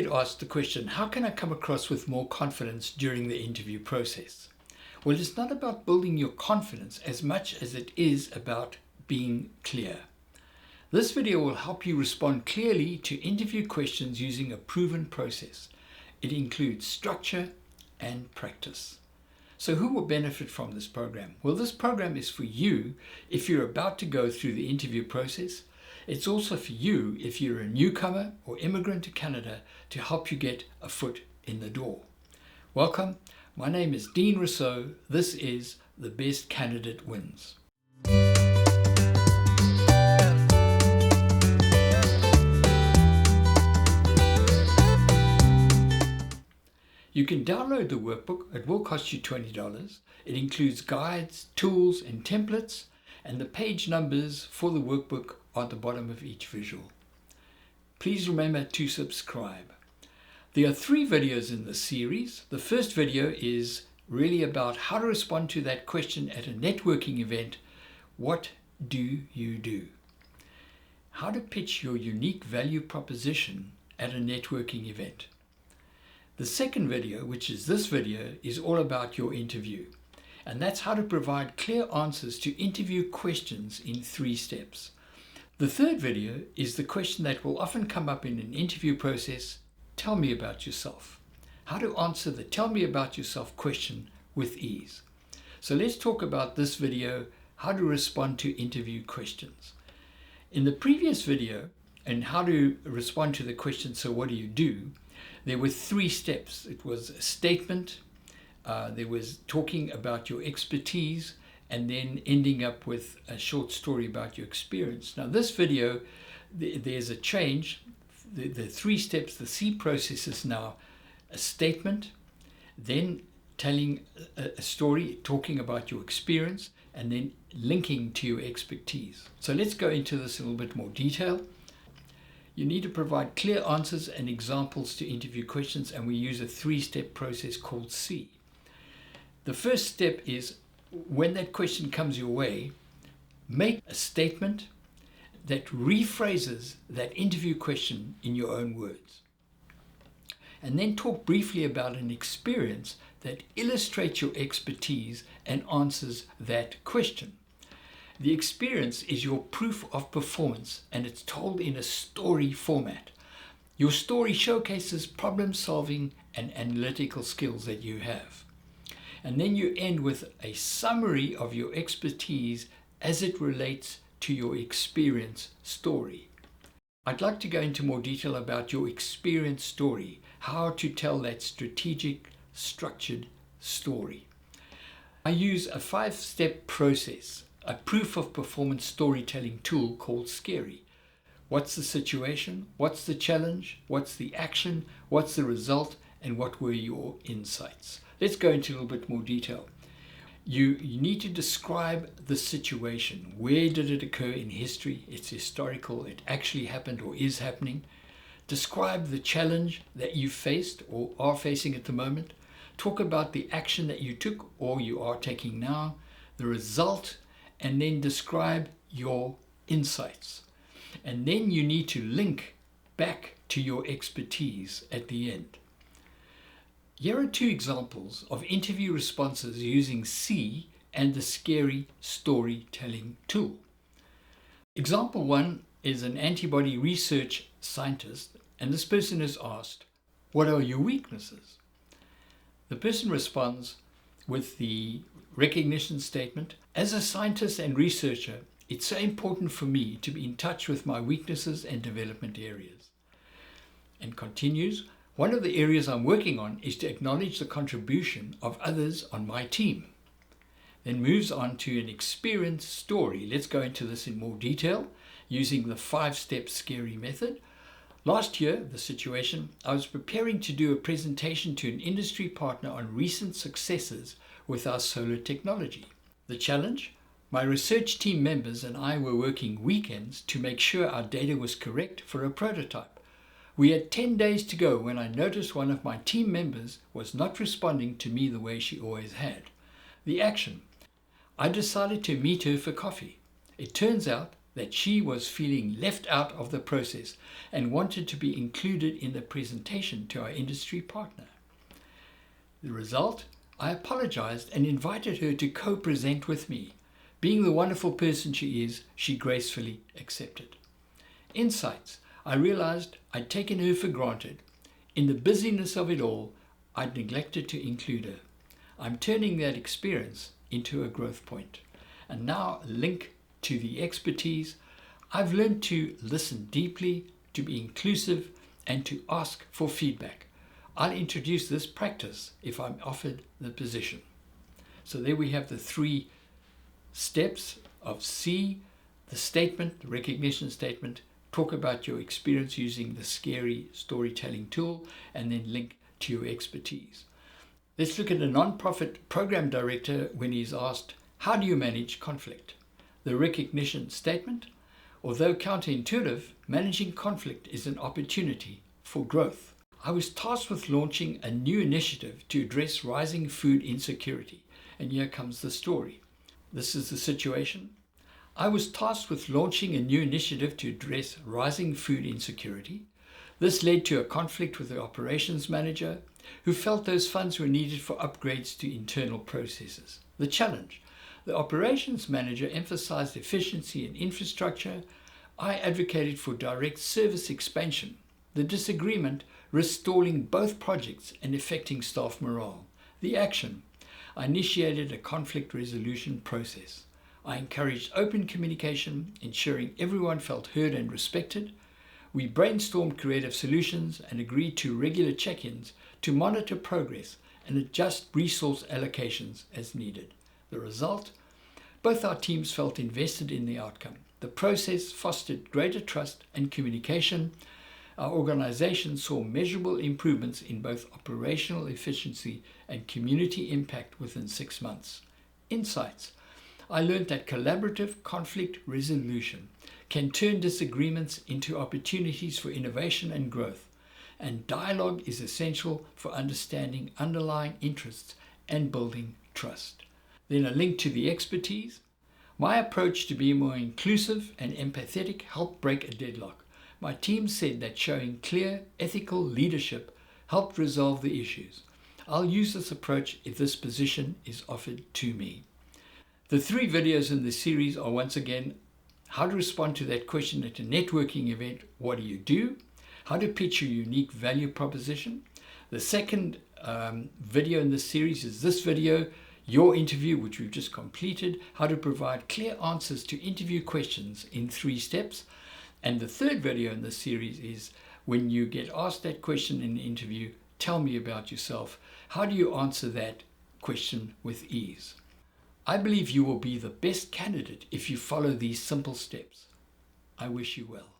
get asked the question, how can I come across with more confidence during the interview process? Well, it's not about building your confidence as much as it is about being clear. This video will help you respond clearly to interview questions using a proven process. It includes structure and practice. So who will benefit from this program? Well, this program is for you if you're about to go through the interview process. It's also for you if you're a newcomer or immigrant to Canada to help you get a foot in the door. Welcome. My name is Dean Rousseau. This is The Best Candidate Wins. You can download the workbook. It will cost you $20. It includes guides, tools, and templates, and the page numbers for the workbook are at the bottom of each visual. Please remember to subscribe. There are 3 videos in this series. The first video is really about how to respond to that question at a networking event. What do you do? How to pitch your unique value proposition at a networking event. The second video, which is this video, is all about your interview. And that's how to provide clear answers to interview questions in 3 steps. The third video is the question that will often come up in an interview process. Tell me about yourself. How to answer the tell me about yourself question with ease. So let's talk about this video, how to respond to interview questions. In the previous video, and how to respond to the question, so what do you do? There were 3 steps. It was a statement, there was talking about your expertise, and then ending up with a short story about your experience. Now this video, there's a change. The 3 steps, the C process is now a statement, then telling a story, talking about your experience, and then linking to your expertise. So let's go into this in a little bit more detail. You need to provide clear answers and examples to interview questions, and we use a 3-step process called C. The first step is, when that question comes your way, make a statement that rephrases that interview question in your own words. And then talk briefly about an experience that illustrates your expertise and answers that question. The experience is your proof of performance, and it's told in a story format. Your story showcases problem solving and analytical skills that you have. And then you end with a summary of your expertise as it relates to your experience story. I'd like to go into more detail about your experience story, how to tell that strategic, structured story. I use a 5-step process, a proof of performance storytelling tool called SCARY. What's the situation? What's the challenge? What's the action? What's the result? And what were your insights? Let's go into a little bit more detail. You need to describe the situation. Where did it occur in history? It's historical. It actually happened or is happening. Describe the challenge that you faced or are facing at the moment. Talk about the action that you took or you are taking now, the result, and then describe your insights. And then you need to link back to your expertise at the end. Here are 2 examples of interview responses using C and the SCARY storytelling tool. Example 1 is an antibody research scientist, and this person is asked, what are your weaknesses? The person responds with the recognition statement, as a scientist and researcher, it's so important for me to be in touch with my weaknesses and development areas. And continues, one of the areas I'm working on is to acknowledge the contribution of others on my team. Then moves on to an experience story. Let's go into this in more detail using the 5-step SCARY method. Last year, the situation, I was preparing to do a presentation to an industry partner on recent successes with our solar technology. The challenge? My research team members and I were working weekends to make sure our data was correct for a prototype. We had 10 days to go when I noticed one of my team members was not responding to me the way she always had. The action. I decided to meet her for coffee. It turns out that she was feeling left out of the process and wanted to be included in the presentation to our industry partner. The result? I apologized and invited her to co-present with me. Being the wonderful person she is, she gracefully accepted. Insights. I realized I'd taken her for granted. In the busyness of it all, I'd neglected to include her. I'm turning that experience into a growth point. And now link to the expertise. I've learned to listen deeply, to be inclusive, and to ask for feedback. I'll introduce this practice if I'm offered the position. So there we have the 3 steps of C, the statement, the recognition statement, talk about your experience using the scary storytelling tool, and then link to your expertise. Let's look at a non-profit program director when he's asked, how do you manage conflict? The recognition statement, although counterintuitive, managing conflict is an opportunity for growth. I was tasked with launching a new initiative to address rising food insecurity. And here comes the story. This is the situation. I was tasked with launching a new initiative to address rising food insecurity. This led to a conflict with the operations manager, who felt those funds were needed for upgrades to internal processes. The challenge. The operations manager emphasized efficiency and infrastructure. I advocated for direct service expansion. The disagreement risked stalling both projects and affecting staff morale. The action. I initiated a conflict resolution process. I encouraged open communication, ensuring everyone felt heard and respected. We brainstormed creative solutions and agreed to regular check-ins to monitor progress and adjust resource allocations as needed. The result? Both our teams felt invested in the outcome. The process fostered greater trust and communication. Our organization saw measurable improvements in both operational efficiency and community impact within 6 months. Insights. I learned that collaborative conflict resolution can turn disagreements into opportunities for innovation and growth, and dialogue is essential for understanding underlying interests and building trust. Then a link to the expertise. My approach to be more inclusive and empathetic helped break a deadlock. My team said that showing clear, ethical leadership helped resolve the issues. I'll use this approach if this position is offered to me. The 3 videos in this series are once again, how to respond to that question at a networking event, what do you do? How to pitch your unique value proposition. The second video in this series is this video, your interview, which we've just completed, how to provide clear answers to interview questions in 3 steps. And the third video in this series is when you get asked that question in an interview, tell me about yourself. How do you answer that question with ease? I believe you will be the best candidate if you follow these simple steps. I wish you well.